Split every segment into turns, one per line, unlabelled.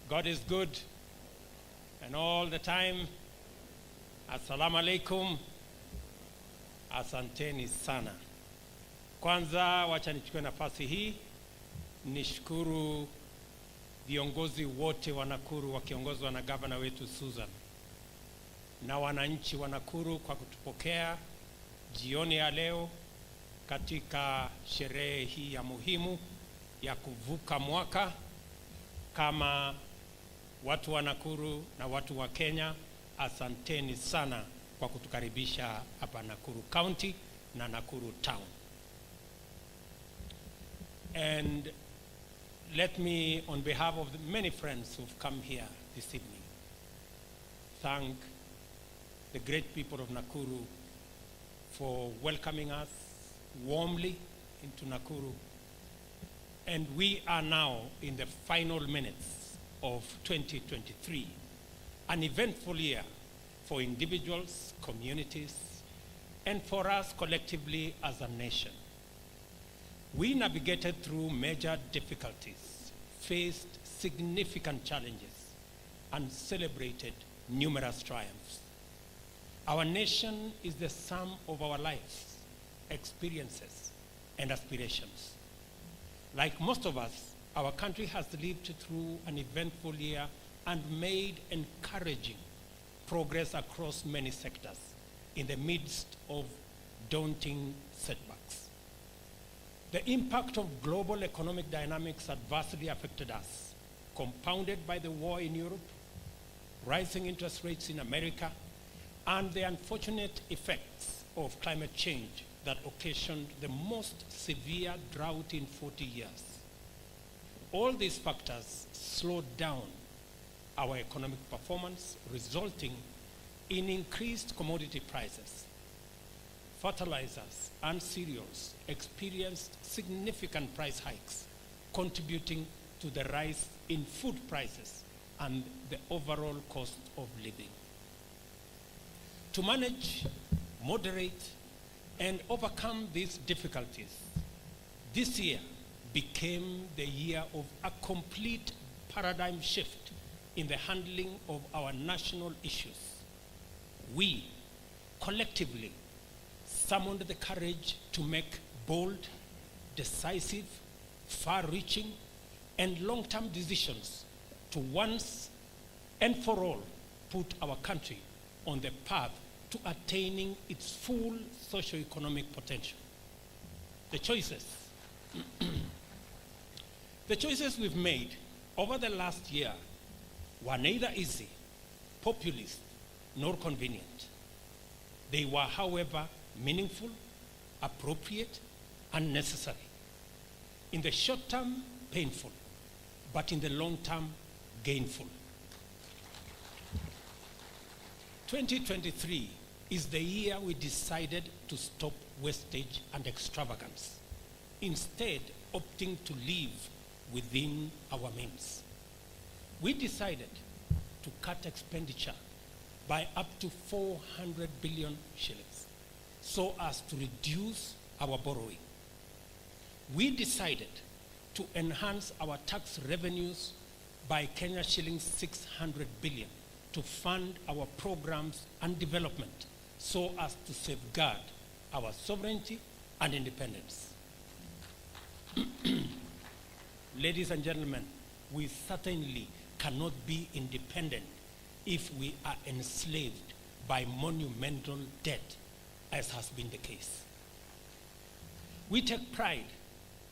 God is good, and all the time. Assalamu alaikum, asanteni sana. Kwanza wacha nichukue nafasi hii nishukuru viongozi wote wa Nakuru wakiongozwa na gavana wetu Susan na wananchi wa Nakuru kwa kutupokea jioni ya leo katika sherehe hii ya muhimu ya kuvuka mwaka. Kama watu wa Nakuru na watu wa Kenya, asanteni sana kwa kutukaribisha hapa Nakuru County na Nakuru Town. And let me, on behalf of the many friends who've come here this evening, thank the great people of Nakuru for welcoming us warmly into Nakuru. And we are now in the final minutes of 2023, an eventful year for individuals, communities, and for us collectively as a nation. We navigated through major difficulties, faced significant challenges, and celebrated numerous triumphs. Our nation is the sum of our lives, experiences, and aspirations. Like most of us, our country has lived through an eventful year and made encouraging progress across many sectors in the midst of daunting setbacks. The impact of global economic dynamics adversely affected us, compounded by the war in Europe, rising interest rates in America, and the unfortunate effects of climate change that occasioned the most severe drought in 40 years. All these factors slowed down our economic performance, resulting in increased commodity prices. Fertilizers and cereals experienced significant price hikes, contributing to the rise in food prices and the overall cost of living. To manage, moderate, and overcome these difficulties, this year became the year of a complete paradigm shift in the handling of our national issues. We collectively summoned the courage to make bold, decisive, far-reaching, and long-term decisions to once and for all put our country on the path to attaining its full socio-economic potential. The choices we've made over the last year were neither easy, populist, nor convenient. They were, however, meaningful, appropriate, and necessary. In the short term, painful, but in the long term, gainful. 2023 is the year we decided to stop wastage and extravagance, instead opting to live within our means. We decided to cut expenditure by up to 400 billion shillings so as to reduce our borrowing. We decided to enhance our tax revenues by Kenya shillings 600 billion to fund our programs and development so as to safeguard our sovereignty and independence. Ladies and gentlemen, we certainly cannot be independent if we are enslaved by monumental debt, as has been the case. We take pride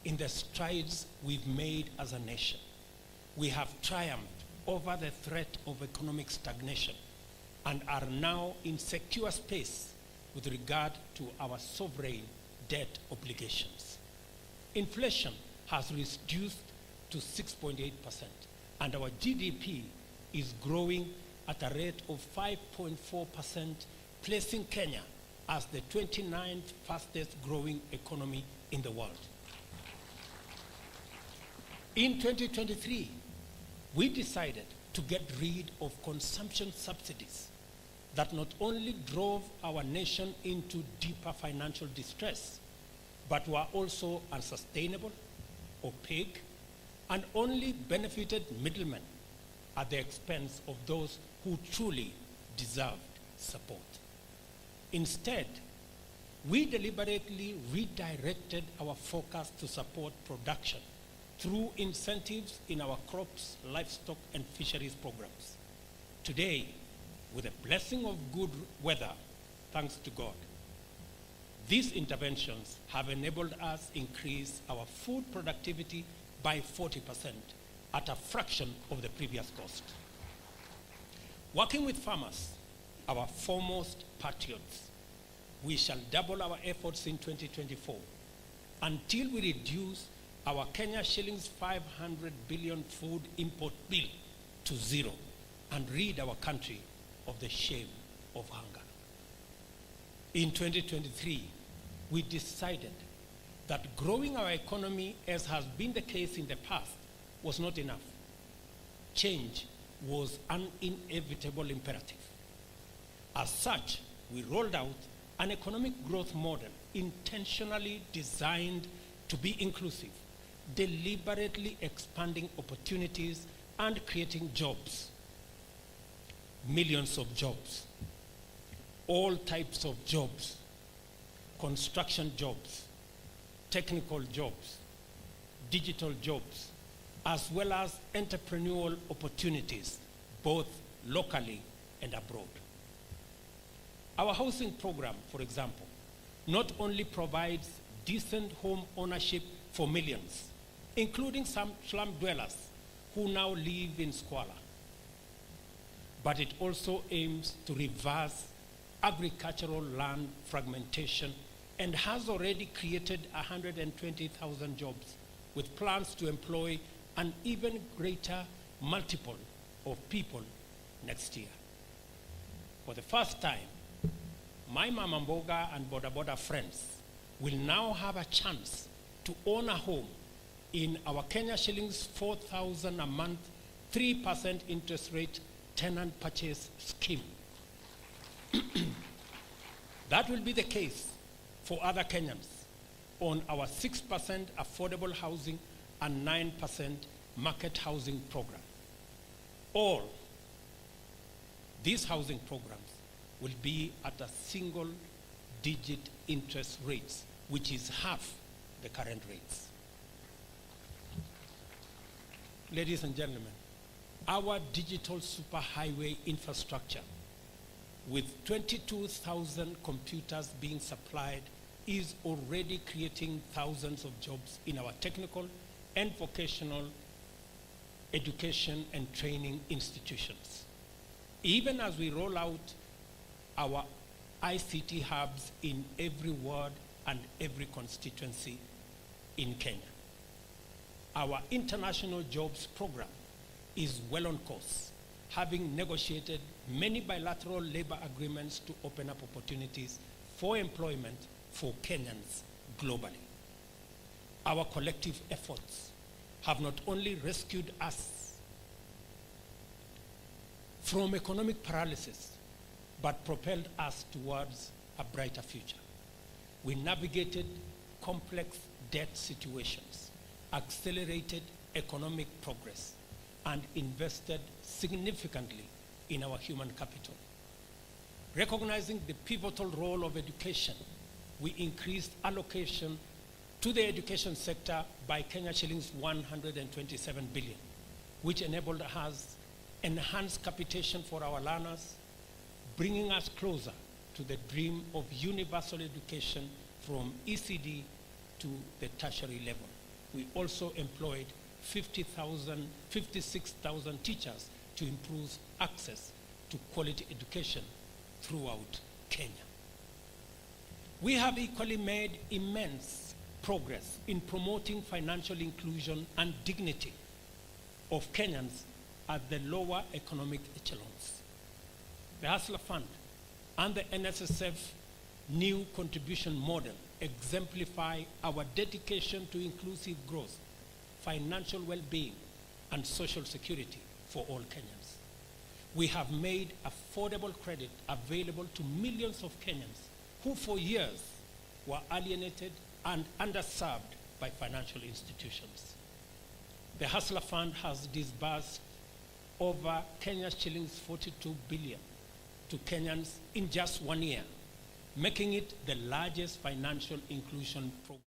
in the strides we've made as a nation. We have triumphed over the threat of economic stagnation and are now in secure space with regard to our sovereign debt obligations. Inflation has reduced to 6.8%, and our GDP is growing at a rate of 5.4%, placing Kenya as the 29th fastest growing economy in the world. In 2023, we decided to get rid of consumption subsidies that not only drove our nation into deeper financial distress, but were also unsustainable, opaque, and only benefited middlemen at the expense of those who truly deserved support. Instead, we deliberately redirected our focus to support production through incentives in our crops, livestock, and fisheries programs. Today, with the blessing of good weather, thanks to God, these interventions have enabled us increase our food productivity by 40% at a fraction of the previous cost. Working with farmers, our foremost patriots, we shall double our efforts in 2024 until we reduce our Kenya shillings 500 billion food import bill to zero and rid our country of the shame of hunger. In 2023, we decided that growing our economy, as has been the case in the past, was not enough. Change was an inevitable imperative. As such, we rolled out an economic growth model intentionally designed to be inclusive, deliberately expanding opportunities and creating jobs. Millions of jobs, all types of jobs, construction jobs, technical jobs, digital jobs, as well as entrepreneurial opportunities, both locally and abroad. Our housing program, for example, not only provides decent home ownership for millions, including some slum dwellers who now live in squalor, but it also aims to reverse agricultural land fragmentation and has already created 120,000 jobs with plans to employ an even greater multiple of people next year. For the first time, my Mama Mboga and Boda Boda friends will now have a chance to own a home in our Kenya shillings 4,000 a month, 3% interest rate tenant purchase scheme. That will be the case for other Kenyans on our 6% affordable housing and 9% market housing program. All these housing programs will be at a single-digit interest rates, which is half the current rates. Ladies and gentlemen, our digital superhighway infrastructure with 22,000 computers being supplied is already creating thousands of jobs in our technical and vocational education and training institutions. Even as we roll out our ICT hubs in every ward and every constituency in Kenya. Our international jobs program is well on course, having negotiated many bilateral labor agreements to open up opportunities for employment for Kenyans globally. Our collective efforts have not only rescued us from economic paralysis, but propelled us towards a brighter future. We navigated complex debt situations, accelerated economic progress, and invested significantly in our human capital. Recognizing the pivotal role of education, we increased allocation to the education sector by Kenya shillings 127 billion, which enabled us enhanced capitation for our learners, bringing us closer to the dream of universal education from ECD to the tertiary level. We also employed 56,000 teachers to improve access to quality education throughout Kenya. We have equally made immense progress in promoting financial inclusion and dignity of Kenyans at the lower economic echelons. The Hustler Fund and the NSSF new contribution model exemplify our dedication to inclusive growth, financial well-being, and social security for all Kenyans. We have made affordable credit available to millions of Kenyans who for years were alienated and underserved by financial institutions. The Hustler Fund has disbursed over Kenya's shillings 42 billion to Kenyans in just 1 year, making it the largest financial inclusion program.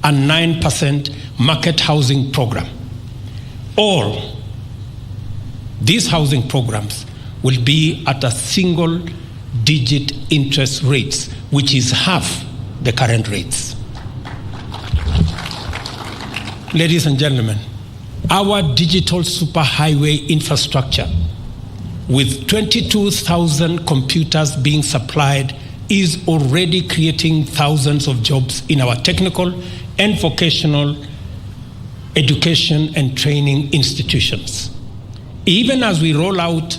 A 9% market housing program. All these housing programs will be at a single-digit interest rates, which is half the current rates. Ladies and gentlemen, our digital superhighway infrastructure, with 22,000 computers being supplied, is already creating thousands of jobs in our technical and vocational education and training institutions. Even as we roll out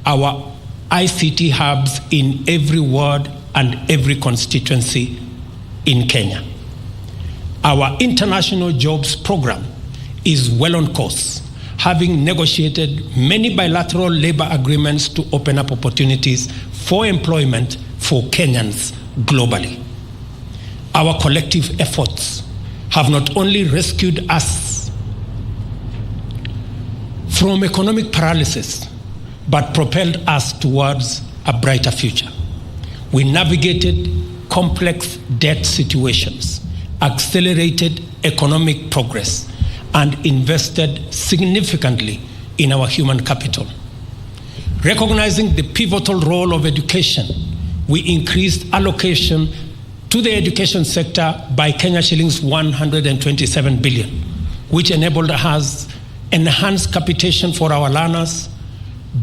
our ICT hubs in every ward and every constituency in Kenya. Our international jobs program is well on course, having negotiated many bilateral labor agreements to open up opportunities for employment for Kenyans globally. Our collective efforts have not only rescued us from economic paralysis, but propelled us towards a brighter future. We navigated complex debt situations, accelerated economic progress, and invested significantly in our human capital. Recognizing the pivotal role of education, we increased allocation to the education sector by Kenya shillings 127 billion, which enabled us enhanced capitation for our learners,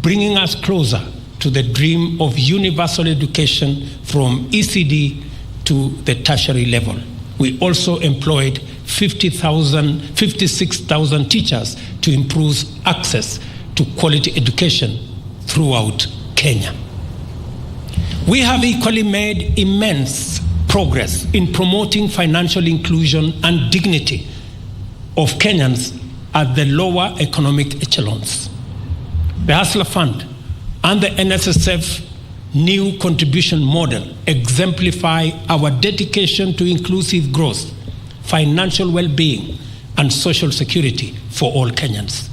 bringing us closer to the dream of universal education from ECD to the tertiary level. We also employed 56,000 teachers to improve access to quality education throughout Kenya. We have equally made immense progress in promoting financial inclusion and dignity of Kenyans at the lower economic echelons. The Hustler Fund and the NSSF new contribution model exemplify our dedication to inclusive growth, financial well-being, and social security for all Kenyans.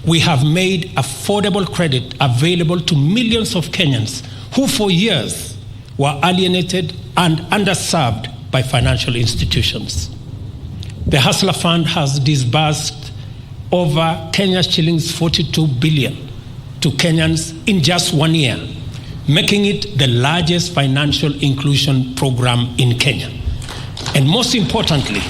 We have made affordable credit available to millions of Kenyans who for years were alienated and underserved by financial institutions. The Hustler Fund has disbursed over Kenya's shillings 42 billion to Kenyans in just 1 year, making it the largest financial inclusion program in Kenya. And most importantly,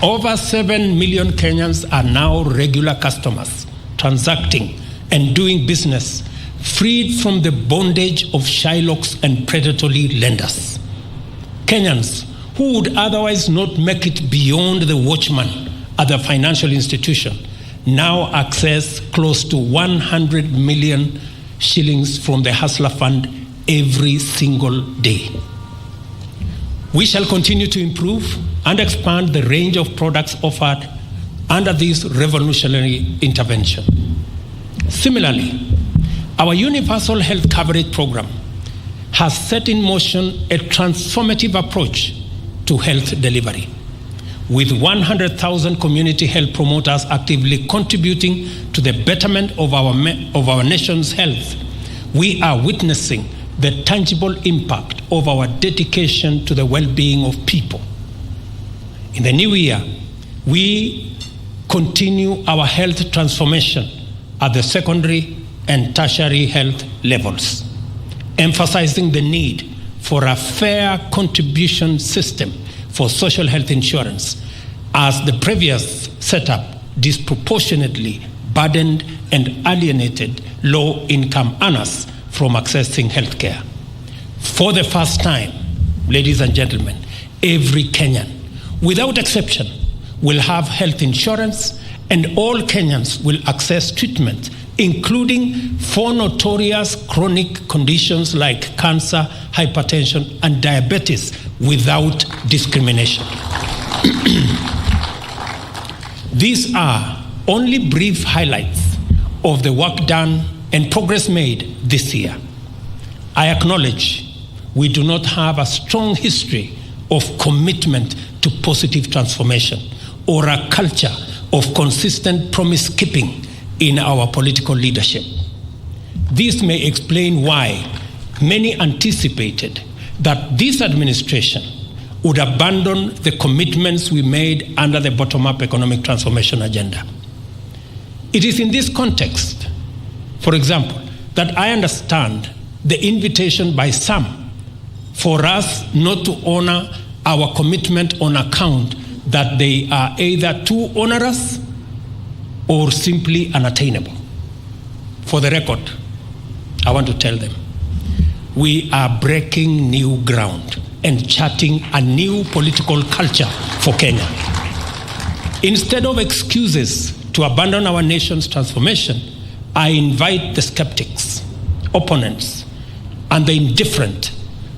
over 7 million Kenyans are now regular customers, transacting and doing business, freed from the bondage of Shylocks and predatory lenders. Kenyans who would otherwise not make it beyond the watchman at the financial institution now access close to 100 million shillings from the Hustler Fund every single day. We shall continue to improve and expand the range of products offered under this revolutionary intervention. Similarly, our universal health coverage program has set in motion a transformative approach to health delivery. With 100,000 community health promoters actively contributing to the betterment of our nation's health, we are witnessing the tangible impact of our dedication to the well-being of people. In the new year, we continue our health transformation at the secondary and tertiary health levels, emphasizing the need for a fair contribution system for social health insurance, as the previous setup disproportionately burdened and alienated low-income earners from accessing health care. For the first time, ladies and gentlemen, every Kenyan, without exception, will have health insurance, and all Kenyans will access treatment, including for notorious chronic conditions like cancer, hypertension, and diabetes without discrimination. These are only brief highlights of the work done and progress made this year. I acknowledge we do not have a strong history of commitment to positive transformation or a culture of consistent promise-keeping in our political leadership. This may explain why many anticipated that this administration would abandon the commitments we made under the bottom-up economic transformation agenda. It is in this context, for example, that I understand the invitation by some for us not to honor our commitment on account that they are either too onerous or simply unattainable. For the record, I want to tell them, we are breaking new ground and charting a new political culture for Kenya. Instead of excuses to abandon our nation's transformation, I invite the skeptics, opponents, and the indifferent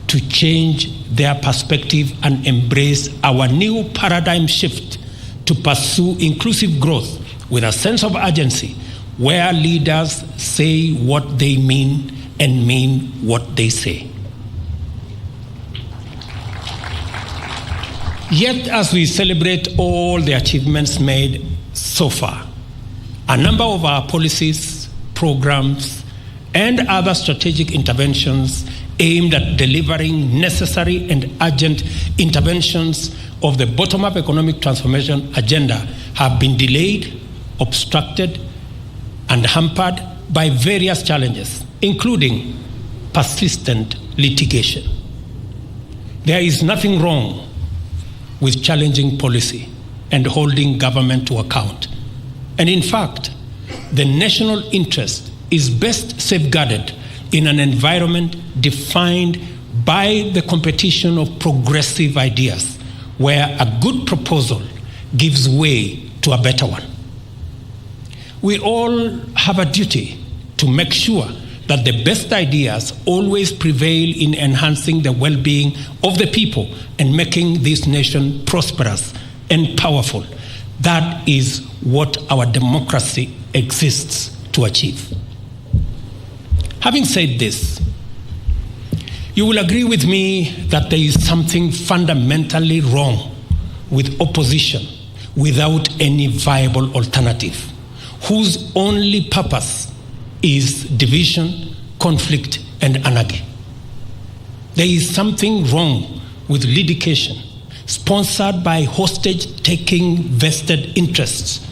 to change their perspective and embrace our new paradigm shift to pursue inclusive growth with a sense of urgency where leaders say what they mean and mean what they say. Yet, as we celebrate all the achievements made so far, a number of our policies, programs, and other strategic interventions aimed at delivering necessary and urgent interventions of the bottom-up economic transformation agenda have been delayed, obstructed, and hampered by various challenges, including persistent litigation. There is nothing wrong with challenging policy and holding government to account. And in fact, the national interest is best safeguarded in an environment defined by the competition of progressive ideas, where a good proposal gives way to a better one. We all have a duty to make sure that the best ideas always prevail in enhancing the well-being of the people and making this nation prosperous and powerful. That is what our democracy exists to achieve. Having said this, you will agree with me that there is something fundamentally wrong with opposition without any viable alternative, whose only purpose is division, conflict, and anarchy. There is something wrong with litigation sponsored by hostage-taking vested interests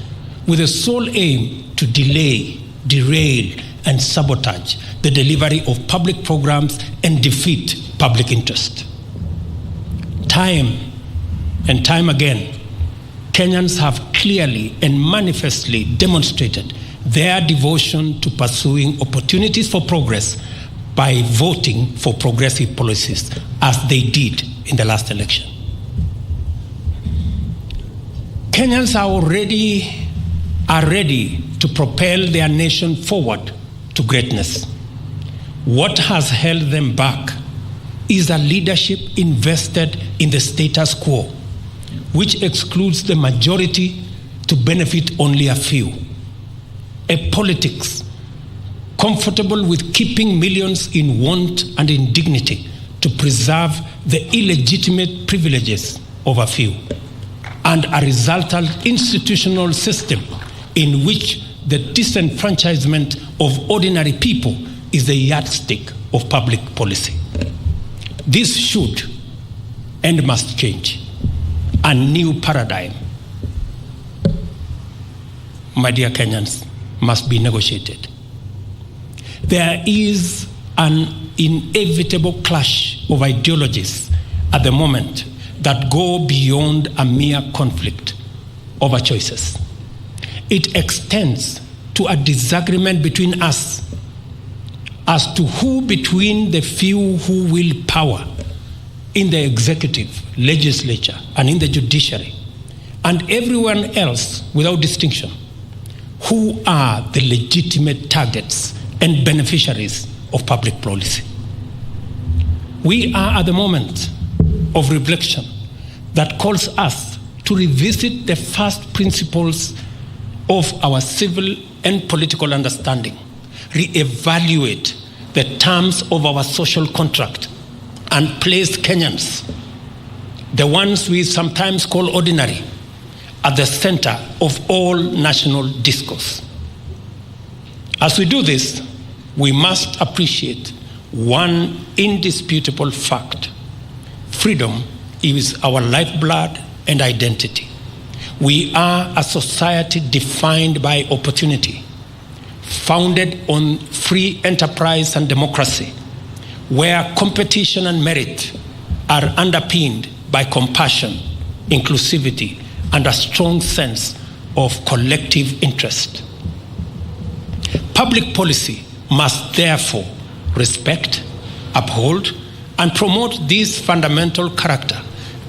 with the sole aim to delay, derail, and sabotage the delivery of public programs and defeat public interest. Time and time again, Kenyans have clearly and manifestly demonstrated their devotion to pursuing opportunities for progress by voting for progressive policies, as they did in the last election. Kenyans are ready to propel their nation forward to greatness. What has held them back is a leadership invested in the status quo, which excludes the majority to benefit only a few. A politics comfortable with keeping millions in want and indignity to preserve the illegitimate privileges of a few, and a resultant institutional system in which the disenfranchisement of ordinary people is the yardstick of public policy. This should and must change. A new paradigm, my dear Kenyans, must be negotiated. There is an inevitable clash of ideologies at the moment that go beyond a mere conflict over choices. It extends to a disagreement between us as to who between the few who wield power in the executive, legislature, and in the judiciary, and everyone else without distinction, who are the legitimate targets and beneficiaries of public policy. We are at the moment of reflection that calls us to revisit the first principles of our civil and political understanding reevaluate the terms of our social contract and place Kenyans, the ones we sometimes call ordinary, at the center of all national discourse. As we do this, we must appreciate one indisputable fact. Freedom is our lifeblood and identity. We are a society defined by opportunity, founded on free enterprise and democracy, where competition and merit are underpinned by compassion, inclusivity, and a strong sense of collective interest. Public policy must therefore respect, uphold, and promote this fundamental character,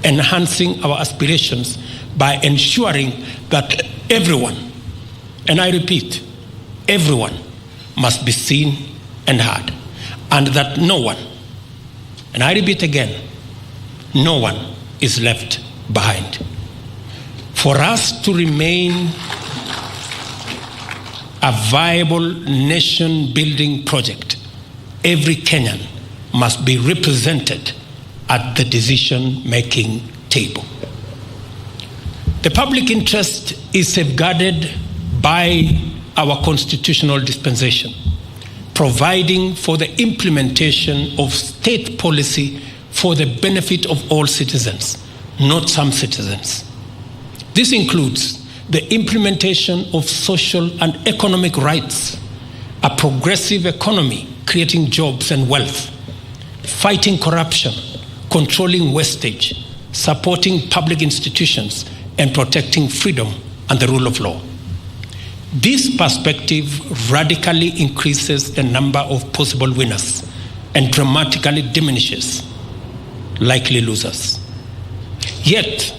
enhancing our aspirations by ensuring that everyone, and I repeat, everyone must be seen and heard, and that no one, and I repeat again, no one is left behind. For us to remain a viable nation-building project, every Kenyan must be represented at the decision-making table. The public interest is safeguarded by our constitutional dispensation, providing for the implementation of state policy for the benefit of all citizens, not some citizens. This includes the implementation of social and economic rights, a progressive economy creating jobs and wealth, fighting corruption, controlling wastage, supporting public institutions, and protecting freedom and the rule of law. This perspective radically increases the number of possible winners and dramatically diminishes likely losers. Yet,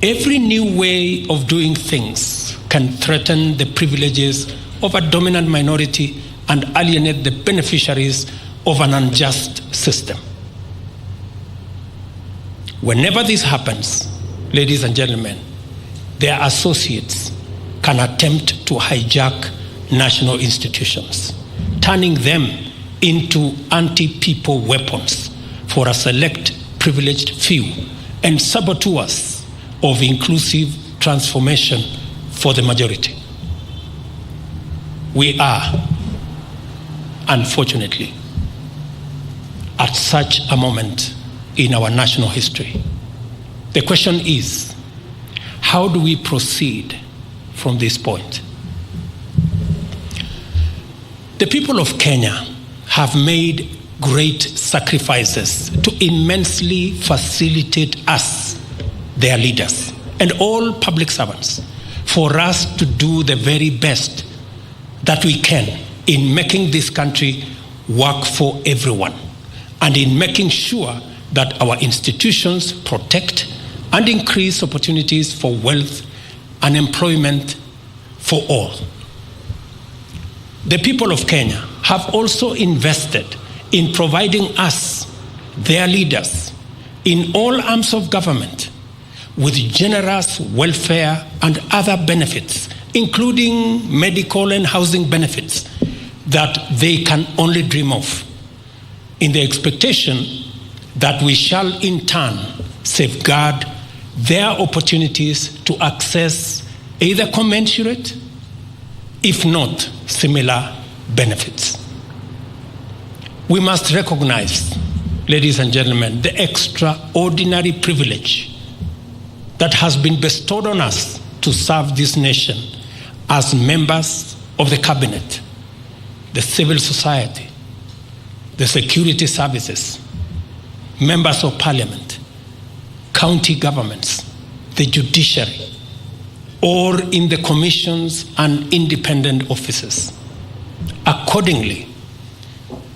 every new way of doing things can threaten the privileges of a dominant minority and alienate the beneficiaries of an unjust system. Whenever this happens, ladies and gentlemen, their associates can attempt to hijack national institutions, turning them into anti-people weapons for a select privileged few and saboteurs of inclusive transformation for the majority. We are, unfortunately, at such a moment in our national history. The question is, how do we proceed from this point? The people of Kenya have made great sacrifices to immensely facilitate us, their leaders, and all public servants, for us to do the very best that we can in making this country work for everyone and in making sure that our institutions protect and increase opportunities for wealth and employment for all. The people of Kenya have also invested in providing us, their leaders, in all arms of government with generous welfare and other benefits, including medical and housing benefits that they can only dream of, in the expectation that we shall in turn safeguard their opportunities to access either commensurate, if not similar, benefits. We must recognize, ladies and gentlemen, the extraordinary privilege that has been bestowed on us to serve this nation as members of the cabinet, the civil society, the security services, members of parliament, county governments, the judiciary, or in the commissions and independent offices. Accordingly,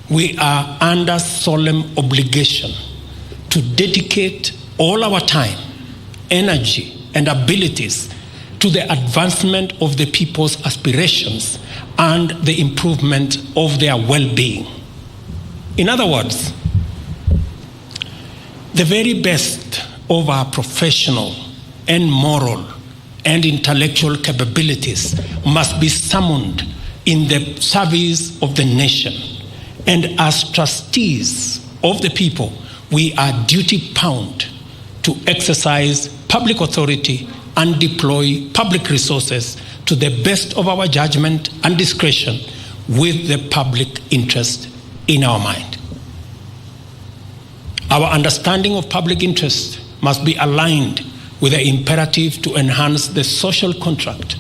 we are under solemn obligation to dedicate all our time, energy, and abilities to the advancement of the people's aspirations and the improvement of their well-being. In other words, the very best of our professional and moral and intellectual capabilities must be summoned in the service of the nation. And as trustees of the people, we are duty-bound to exercise public authority and deploy public resources to the best of our judgment and discretion with the public interest in our mind. Our understanding of public interest must be aligned with the imperative to enhance the social contract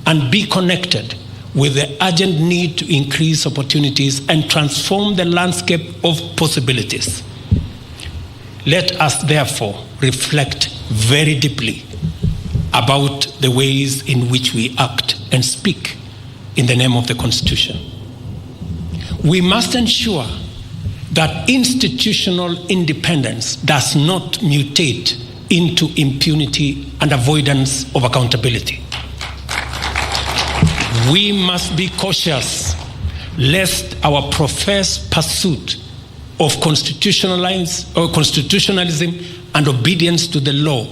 and be connected with the urgent need to increase opportunities and transform the landscape of possibilities. Let us therefore reflect very deeply about the ways in which we act and speak in the name of the Constitution. We must ensure that institutional independence does not mutate into impunity and avoidance of accountability. We must be cautious lest our professed pursuit of constitutionalism and obedience to the law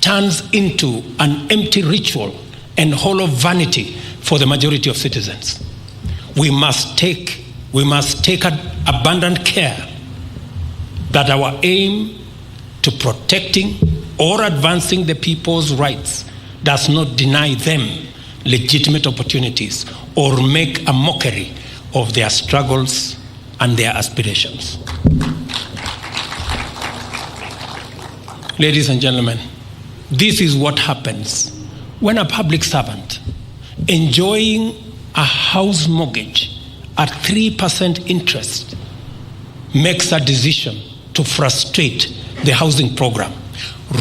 turns into an empty ritual and hollow vanity for the majority of citizens. We must take abundant care that our aim to protecting or advancing the people's rights does not deny them legitimate opportunities or make a mockery of their struggles and their aspirations. Ladies and gentlemen, this is what happens when a public servant enjoying a house mortgage at 3% interest makes a decision to frustrate the housing program,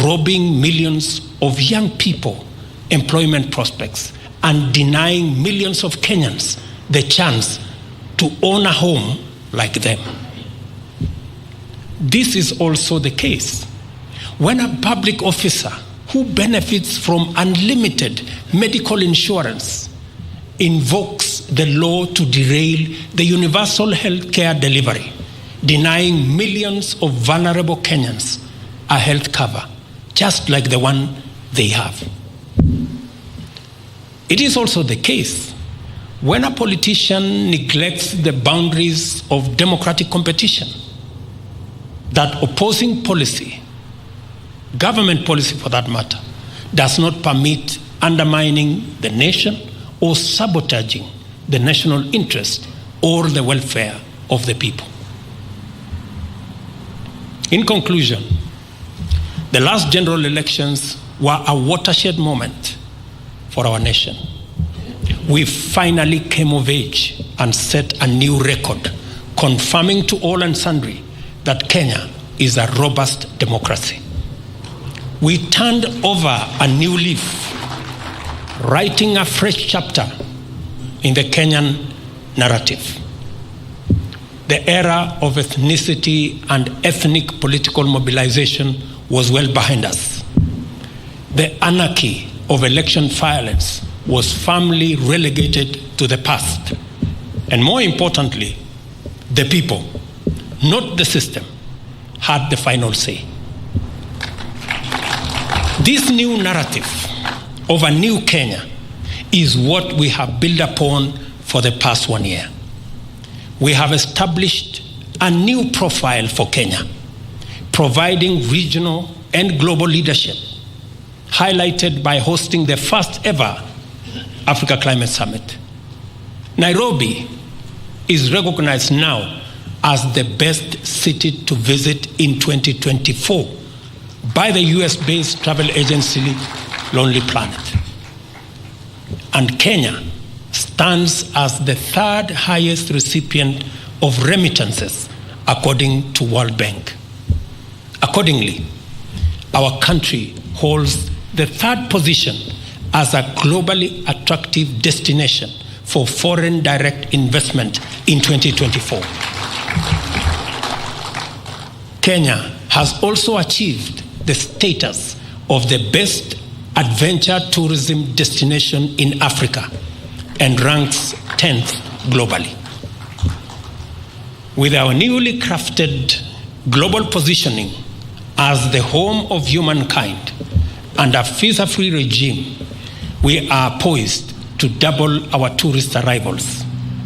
robbing millions of young people employment prospects and denying millions of Kenyans the chance to own a home like them. This is also the case when a public officer who benefits from unlimited medical insurance invokes the law to derail the universal health care delivery, denying millions of vulnerable Kenyans a health cover, just like the one they have. It is also the case when a politician neglects the boundaries of democratic competition, that opposing policy, government policy for that matter, does not permit undermining the nation or sabotaging the national interest or the welfare of the people. In conclusion, the last general elections were a watershed moment for our nation. We finally came of age and set a new record, confirming to all and sundry that Kenya is a robust democracy. We turned over a new leaf, writing a fresh chapter in the Kenyan narrative. The era of ethnicity and ethnic political mobilization was well behind us. The anarchy of election violence was firmly relegated to the past. And more importantly, the people, not the system, had the final say. This new narrative of a new Kenya is what we have built upon for the past 1 year. We have established a new profile for Kenya, providing regional and global leadership, highlighted by hosting the first ever Africa Climate Summit. Nairobi is recognized now as the best city to visit in 2024 by the US-based travel agency Lonely Planet. And Kenya stands as the third highest recipient of remittances according to World Bank. Accordingly, our country holds the third position as a globally attractive destination for foreign direct investment in 2024. Kenya has also achieved the status of the best adventure tourism destination in Africa and ranks 10th globally. With our newly crafted global positioning as the home of humankind and a visa-free regime, we are poised to double our tourist arrivals,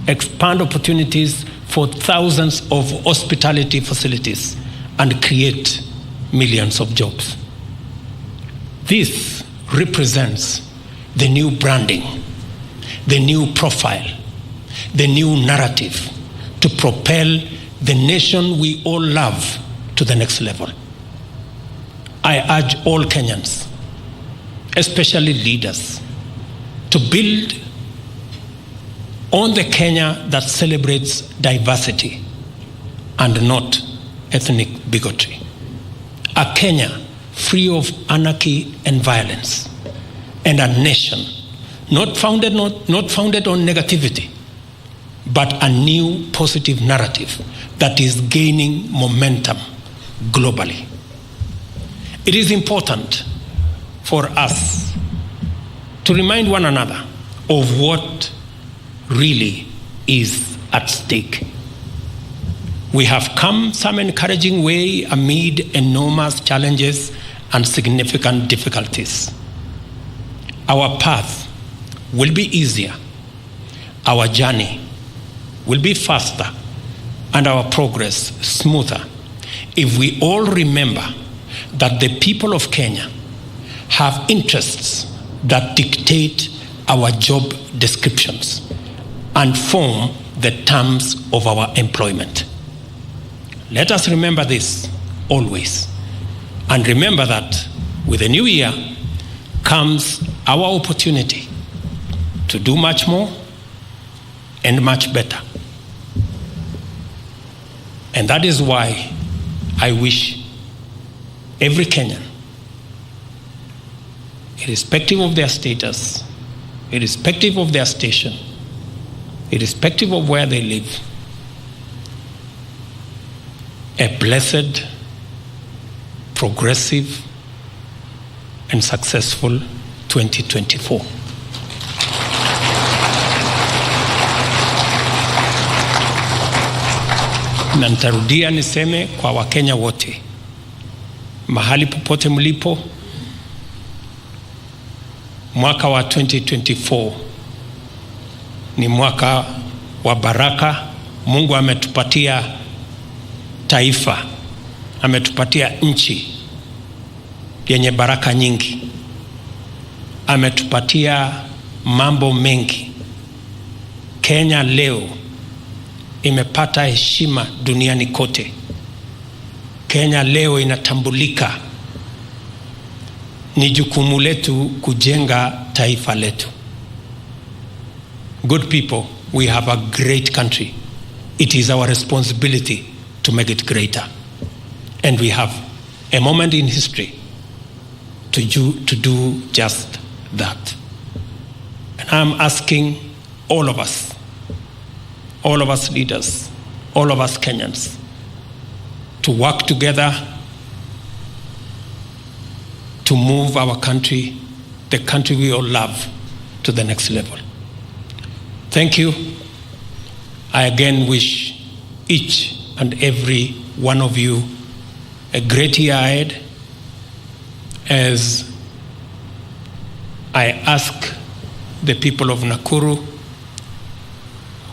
expand opportunities for thousands of hospitality facilities, and create millions of jobs. This represents the new branding, the new profile, the new narrative to propel the nation we all love to the next level. I urge all Kenyans, especially leaders, to build on the Kenya that celebrates diversity and not ethnic bigotry. A Kenya free of anarchy and violence, and a nation not founded on negativity, but a new positive narrative that is gaining momentum globally. It is important for us to remind one another of what really is at stake. We have come some encouraging way amid enormous challenges and significant difficulties. Our path will be easier, our journey will be faster, and our progress smoother if we all remember that the people of Kenya have interests that dictate our job descriptions and form the terms of our employment. Let us remember this always, and remember that with the new year comes our opportunity to do much more and much better. And that is why I wish every Kenyan, irrespective of their status, irrespective of their station, irrespective of where they live, a blessed, progressive, and successful 2024. Na nitarudia niseme kwa Wakenya wote, mahali popote mlipo, mwaka wa 2024 ni mwaka wa baraka. Mungu ametupatia taifa, ametupatia nchi yenye baraka nyingi, ametupatia mambo mengi. Kenya leo imepata heshima duniani kote. Kenya leo inatambulika. Ni jukumu letu kujenga taifa letu. Good people, we have a great country. It is our responsibility to make it greater. And we have a moment in history to do just that. And I'm asking all of us leaders, all of us Kenyans, to work together to move our country, the country we all love, to the next level. Thank you. I again wish each and every one of you a great year ahead, as I ask the people of Nakuru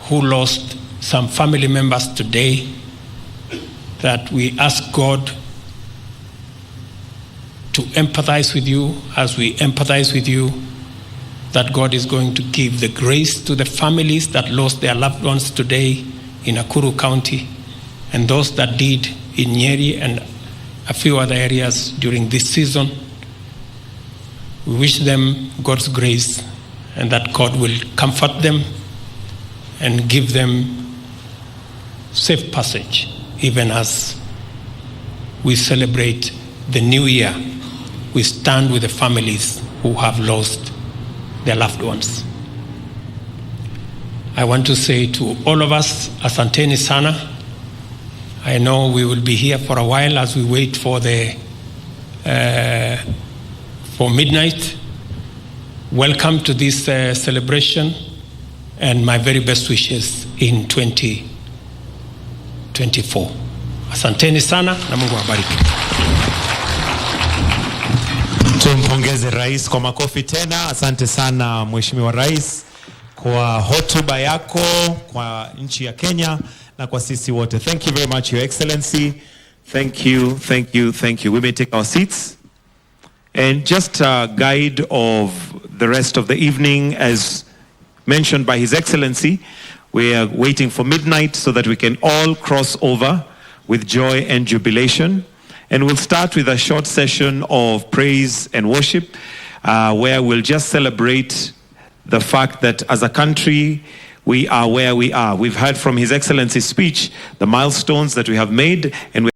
who lost some family members today, that we ask God to empathize with you as we empathize with you, that God is going to give the grace to the families that lost their loved ones today in Nakuru County, and those that did in Nyeri and a few other areas during this season. We wish them God's grace, and that God will comfort them and give them safe passage, even as we celebrate the new year. We stand with the families who have lost their loved ones. I want to say to all of us, asanteni sana. I know we will be here for a while as we wait for for midnight. Welcome to this celebration, and my very best wishes in 2024. Asanteni sana na Mungu awabariki.
Tumpongeze Rais kwa makofi tena. Asante sana Mheshimiwa Rais. kwa hotuba yako kwa nchi ya Kenya na kwa sisi wote. Thank you very much, Your Excellency.
Thank you, thank you, thank you. We may take our seats. And just a guide of the rest of the evening, as mentioned by His Excellency, we are waiting for midnight so that we can all cross over with joy and jubilation. And we'll start with a short session of praise and worship, where we'll just celebrate the fact that as a country, we are where we are. We've heard from His Excellency's speech, the milestones that we have made, and